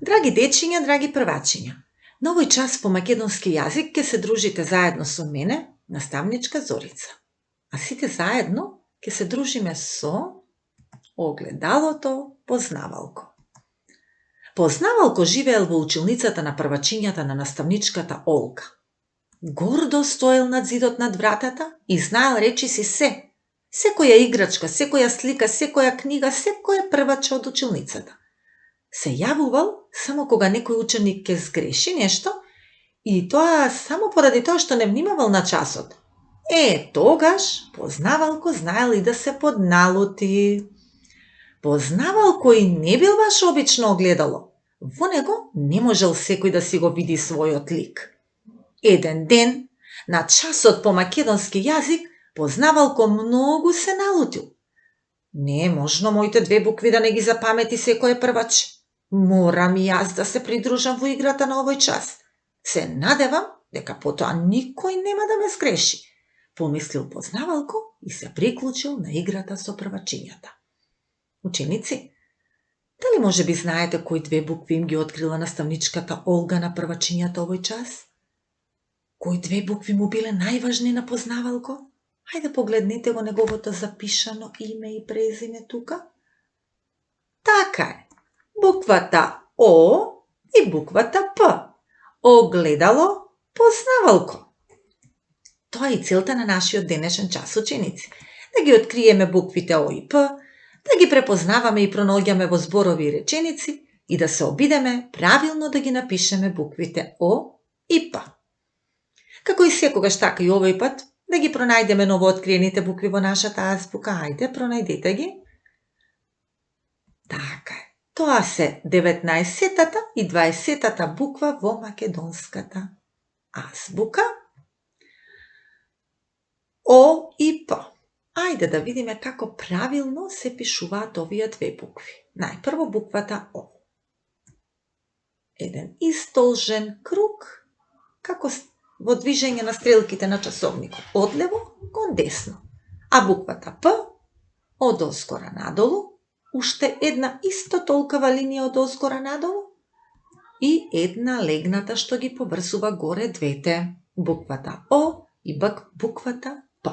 Драги дечиња, драги првачиња, на овој час по македонски јазик ќе се дружите заедно со мене, наставничка Зорица. А сите заедно ќе се дружиме со огледалото Познавалко. Познавалко живеел во училницата на првачињата на наставничката Олга. Гордо стоел над зидот над вратата и знаел речиси се. Секоја играчка, секоја слика, секоја книга, секоја прваче од училницата. Се јавувал само кога некој ученик ќе сгреши нешто и тоа само поради тоа што не внимавал на часот. Тогаш Познавалко знаел и да се подналути. Познавалко и не бил баш обично огледало. Во него не можел секој да си го види својот лик. Еден ден, на часот по македонски јазик, Познавалко многу се налутил. Не е можно моите две букви да не ги запамети секој првач. Морам и јас да се придружам во играта на овој час. Се надевам дека потоа никој нема да ме сгреши, помислил Познавалко и се приклучил на играта со првачињата. Ученици, дали можеби знаете кои две букви им ги открила наставничката Олга на првачињата овој час? Кои две букви му биле најважни на Познавалко? Хајде погледнете го неговото запишано име и презиме тука. Така е. Буквата О и буквата П. Огледало Познавалко. Тоа е и целта на нашиот денешен час, ученици. Да ги откриеме буквите О и П, да ги препознаваме и пронаоѓаме во зборови и реченици и да се обидеме правилно да ги напишеме буквите О и П. Како и секогаш, така и овој пат, да ги пронајдеме новооткриените букви во нашата азбука. Ајде, пронајдете ги. Така е. Тоа се 19-тата и 20-тата буква во македонската азбука. О и П. Ајде да видиме како правилно се пишуваат овие две букви. Најпрво буквата О. Еден истолжен круг, како во движење на стрелките на часовникот, од лево кон десно. А буквата П, од озгора надолу, уште една исто толкова линија од озгора надолу и една легната што ги поврзува горе двете, буквата О и буквата П.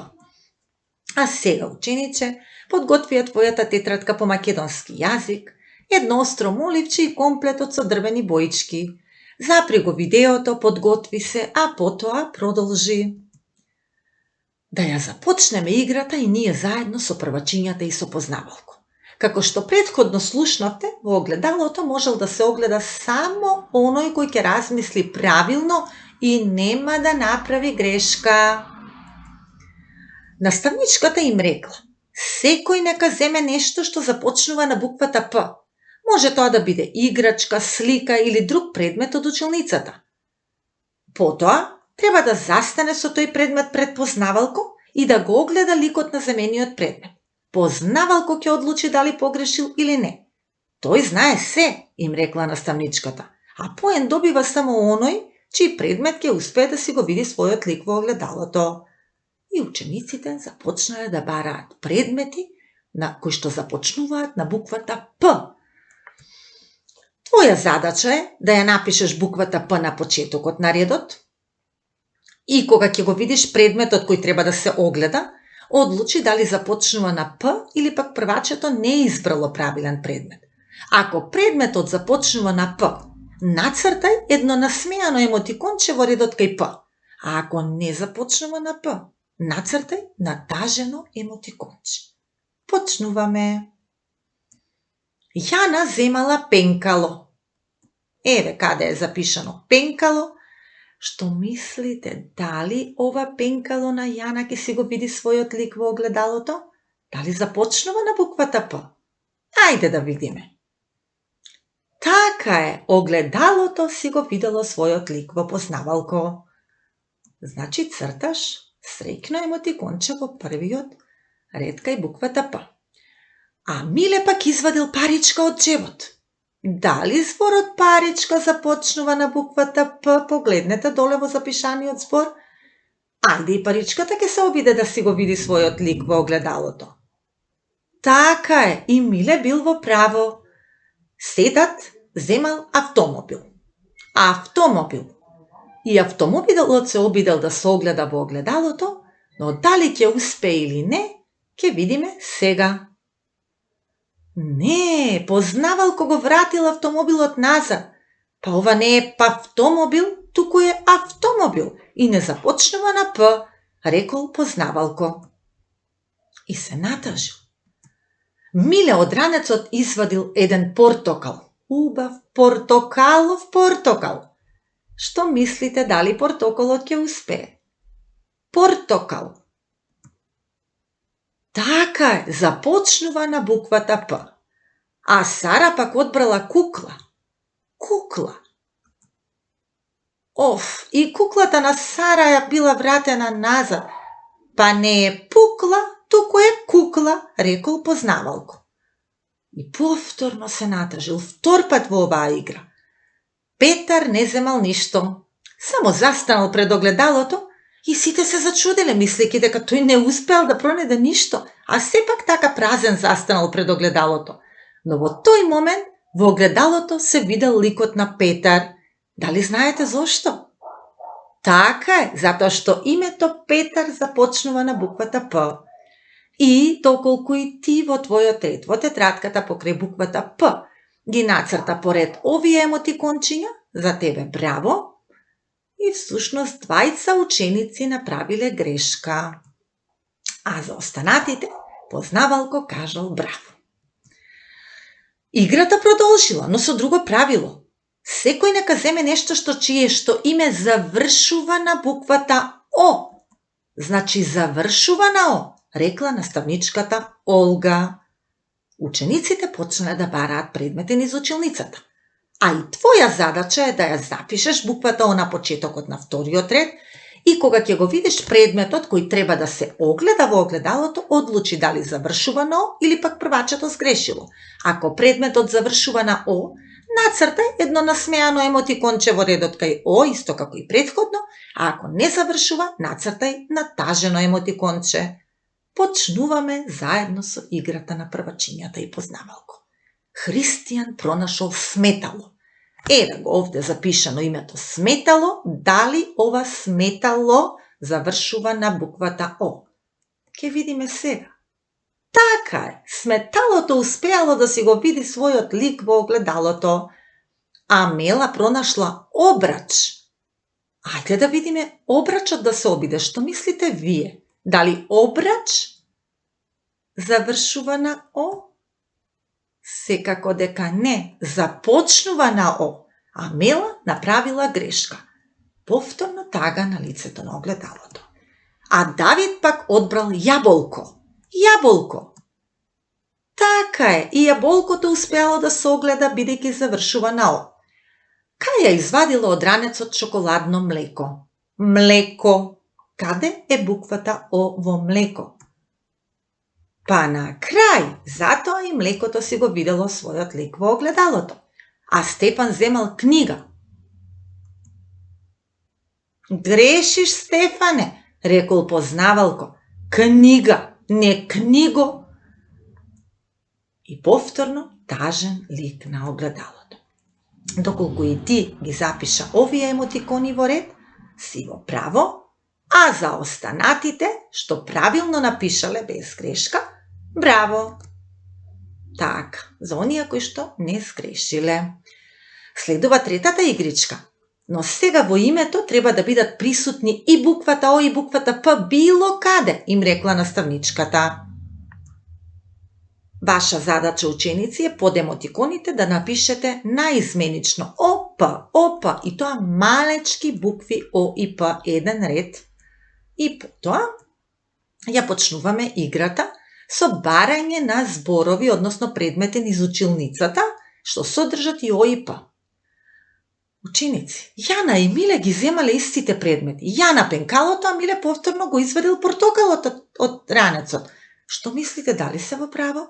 А сега, учениче, подготви ја твојата тетрадка по македонски јазик, едно остро моливче и комплетот со дрвени боички. Запри го видеото, подготви се, а потоа продолжи. Да ја започнеме играта и ние заедно со првачињата и со Познавалко. Како што претходно слушнавте, во огледалото можел да се огледа само оној кој ќе размисли правилно и нема да направи грешка. Наставничката им рекла: секој нека земе нешто што започнува на буквата П. Може тоа да биде играчка, слика или друг предмет од училницата. Потоа треба да застане со тој предмет пред Познавалко и да го огледа ликот на земениот предмет. Познавалко ќе одлучи дали погрешил или не. Тој знае се, им рекла наставничката, а поен добива само оној чиј предмет ќе успее да си го види својот лик во огледалото. И учениците започнале да бараат предмети на кои што започнуваат на буквата П. Твоја задача е да ја напишеш буквата П на почетокот на редот и кога ќе го видиш предметот кој треба да се огледа, одлучи дали започнува на П или пак првачето не е избрало правилен предмет. Ако предметот започнува на П, нацртај едно насмеано емотиконче во редот кај П. А ако не започнува на П, нацртај натажено емотиконче. Почнуваме. Јана земала пенкало. Еве каде е запишано пенкало. Што мислите, дали ова пенкало на Јана ќе си го види својот лик во огледалото? Дали започнува на буквата П? Ајде да видиме. Така е, огледалото си го видело својот лик во Познавалко. Значи црташ среќно емотиконче во првиот ред кај буквата П. А Миле пак извадил паричка од џебот. Дали зборот паричка започнува на буквата П? Погледнете доле во запишаниот збор. Ајде и паричката ќе се обиде да си го види својот лик во огледалото. Така е, и Миле бил во право. Сетат земал автомобил. Автомобил. И автомобилот се обидел да се огледа во огледалото, но дали ќе успее или не, ќе видиме сега. Не, познавалко го вратил автомобилот назад. Па ова не е автомобил, туку е автомобил и не започнува на П, рекол познавалко. И се натажил. Миле од ранецот извадил еден портокал. Убав портокалов портокал. Што мислите дали портокалот ќе успее? Портокал. Така е, започнува на буквата П. А Сара пак одбрала кукла. Кукла. Оф, и куклата на Сара ја била вратена назад. Па не е пукла, туку е кукла, рекол познавалко. И повторно се натажил, втор пат во оваа игра. Петар не земал ништо. Само застанал пред огледалото и сите се зачуделе, мислејќи дека тој не успеал да пронајде ништо, а сепак така празен застанал пред огледалото. Но во тој момент во огледалото се видел ликот на Петар. Дали знаете зошто? Така е, затоа што името Петар започнува на буквата П. И доколку и ти во твојот ред, во тетратката покрај буквата П, ги нацрта поред овие емотикончиња, за тебе браво. И всушност двајца ученици направиле грешка. А за останатите познавалко кажал браво. Играта продолжила, но со друго правило. Секој нека земе нешто што име завршува на буквата О. Значи завршува на О, рекла наставничката Олга. Учениците почнале да бараат предмети низ училницата. А и твоја задача е да ја запишеш буквата О на почетокот на вториот ред и кога ќе го видиш предметот кој треба да се огледа во огледалото, одлучи дали завршува на О или пак првачето сгрешило. Ако предметот завршува на О, нацртај едно насмеано емотиконче во редот кај О, исто како и претходно, а ако не завршува, нацртај натажено емотиконче. Почнуваме заедно со играта на првачињата и познавалко. Христијан пронашол сметало. Еве го овде запишано името сметало, дали ова сметало завршува на буквата О. Ке видиме сега. Така е, сметалото успеало да си го види својот лик во огледалото. А Мела пронашла обрач. Ајде да видиме обрачот да се обиде. Што мислите вие? Дали обрач завршува на О? Секако дека не, започнува на О, а Мела направила грешка. Повторно тага на лицето на огледалото. А Давид пак одбрал јаболко. Јаболко. Така е, и јаболкото успеало да се огледа бидејќи завршува на О. Кај ја извадила од ранецот шоколадно млеко? Млеко. Каде е буквата О во млеко? Па на крај, затоа и млекото си го видело својот лик во огледалото. А Стефан земал книга. Грешиш, Стефане, рекол познавалко. Книга, не книго. И повторно тажен лик на огледалото. Доколку и ти ги запиша овие емотикони во ред, си во право, а за останатите, што правилно напишале без грешка, браво! Така, за оние кои што не сгрешиле. Следува третата игричка, но сега во името треба да бидат присутни и буквата О и буквата П било каде, им рекла наставничката. Ваша задача, ученици, е под емотиконите да напишете наизменично ОП и тоа малечки букви О и П, еден ред. И потоа ја почнуваме играта со барање на зборови, односно предмети низ училницата, што содржат и О и П. Ученици, Јана и Миле ги земале истите предмети. Јана пенкалото, а Миле повторно го извадил портокалот од ранецот. Што мислите, дали се во право?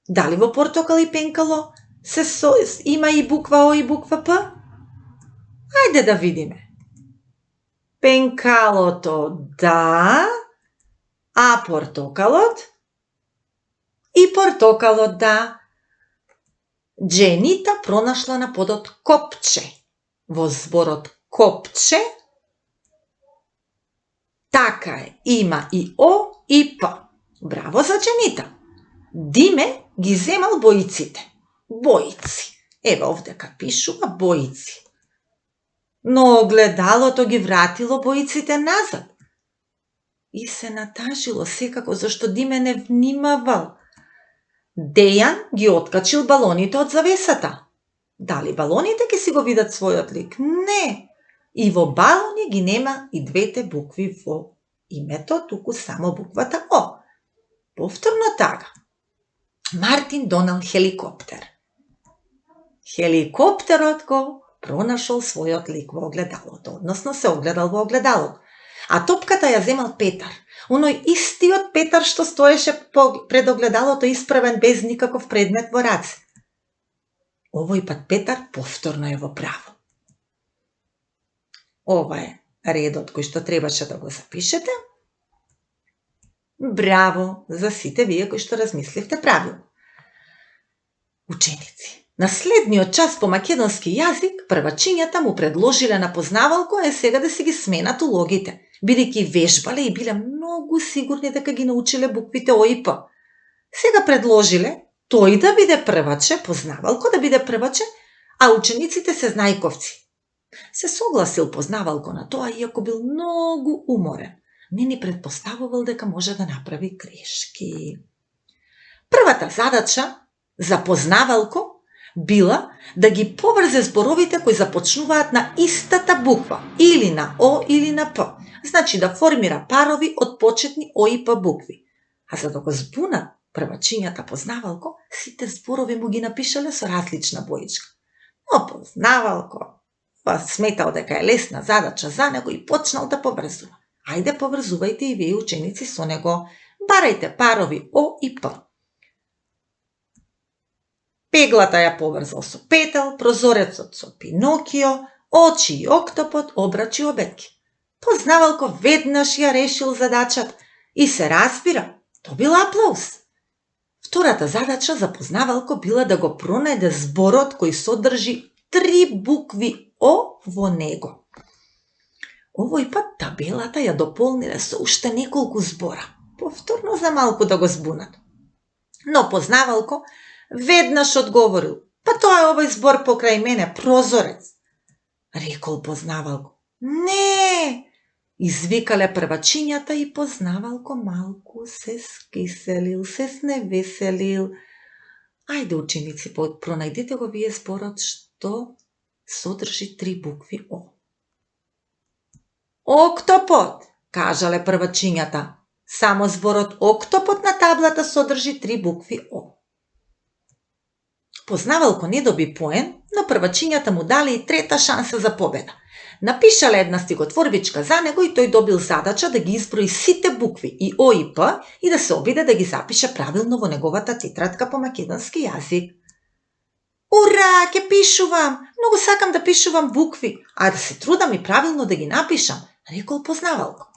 Дали во портокал и пенкало има и буква О и буква П? Ајде да видиме. Пенкалото да, а портокалот? И портокалот да. Дженита пронашла на подот копче. Во зборот копче, така е, има и О и П. Браво за Дженита. Диме ги земал боиците. Боици. Ева овдека пишува боици. Но огледалото ги вратило боиците назад. И се натажило секако зашто Диме не внимавал. Дејан ги откачил балоните од завесата. Дали балоните ќе си го видат својот лик? Не. И во балони ги нема и двете букви во името, туку само буквата О. Повторно така. Мартин донел хеликоптер. Хеликоптерот го пронашол својот лик во огледалото, односно се огледал во огледалото. А топката ја земал Петар. Оној истиот Петар што стоеше пред огледалото исправен без никаков предмет во раце. Овој пат Петар повторно е во право. Ова е редот кој што требаше да го запишете. Браво за сите вие кои што размисливте правилно. Ученици, на следниот час по македонски јазик првачињата му предложиле на познавалко сега да си ги сменат улогите, бидејќи вежбале и биле многу сигурни дека ги научиле буквите О и П. Сега предложиле тој да биде прваче, познавалко да биде прваче, а учениците се знајковци. Се согласил познавалко на тоа, иако бил многу уморен. Не ни предпоставувал дека може да направи грешки. Првата задача за познавалко била да ги поврзе зборовите кои започнуваат на истата буква, или на О или на П. Значи да формира парови од почетни О и П букви. А за да го збунат првачињата познавалко, сите зборови му ги напишале со различна боичка. Но познавалко сметал дека е лесна задача за него и почнал да поврзува. Ајде поврзувајте и вие ученици со него. Барајте парови О и П. Пеглата ја поврзал со петел, прозорецот со Пинокио, очи и октопот, обрачи и обетки. Познавалко веднаш ја решил задачата и се разбира, добил аплауз. Втората задача за познавалко била да го пронајде зборот кој содржи 3 букви О во него. Овој пат табелата ја дополниле со уште неколку збора, повторно за малку да го збунат. Но познавалко веднаш одговорил: па тоа е овој збор покрај мене, прозорец. Рекол познавалко: не! Извикале првачињата и познавалко малку се скиселил, се сневеселил. Ајде ученици, пронајдете го вие зборот што содржи 3 букви О. Октопот, кажале првачињата. Само зборот октопот на таблата содржи 3 букви О. Познавалко не доби поен, но првачињата му дали и трета шанса за победа. Напишале една стиготворбичка за него и тој добил задача да ги изброи сите букви и О и П и да се обиде да ги запише правилно во неговата тетрадка по македонски јазик. Ура, ќе пишувам! Многу сакам да пишувам букви, а да се трудам и правилно да ги напишам, рекол познавалко.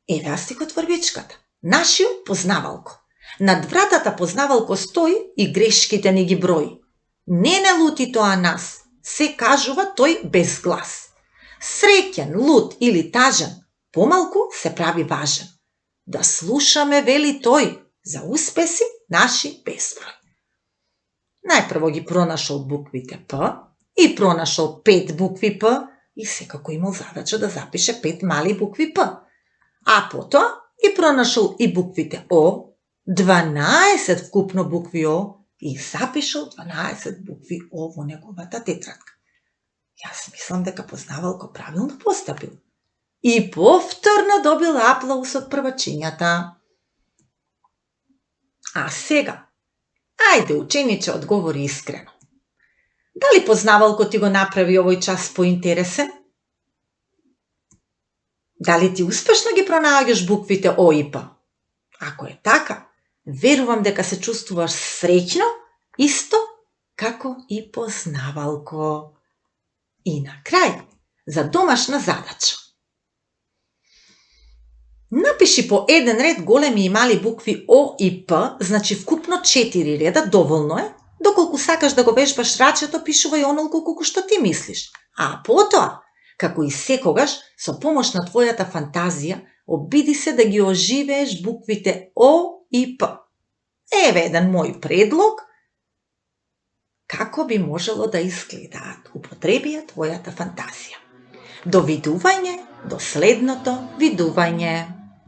Еве стихотворбичката. Нашиот познавалко. Над вратата познавалко стои и грешките ни ги брои. Не лути тоа нас, се кажува тој без глас. Среќен, лут или тажен, помалку се прави важен. Да слушаме, вели тој, за успеси наши безброј. Најпрво ги пронашол буквите П и пронашол 5 букви П и секако имал задача да запише 5 мали букви П. А потоа и пронашол и буквите О, 12 вкупно букви О и запишал 12 букви О во неговата тетрадка. Јас мислам дека познавалко правилно постапил. И повторно добил аплауз од првачињата. А сега, ајде учениче, одговори искрено. Дали познавалко ти го направи овој час поинтересен? Дали ти успешно ги пронаоѓаш буквите О и П? Ако е така, верувам дека се чувствуваш среќно, исто како и познавалко. И на крај, за домашна задача. Напиши по еден ред големи и мали букви О и П, значи вкупно 4 реда, доволно е, Доколку сакаш да го вежбаш рачето, пишувај онолку колку што ти мислиш. А потоа, како и секогаш, со помош на твојата фантазија, обиди се да ги оживееш буквите О и П. Еве еден мој предлог како би можело да изгледаат. Употреби ја твојата фантазија. До видување, до следното видување.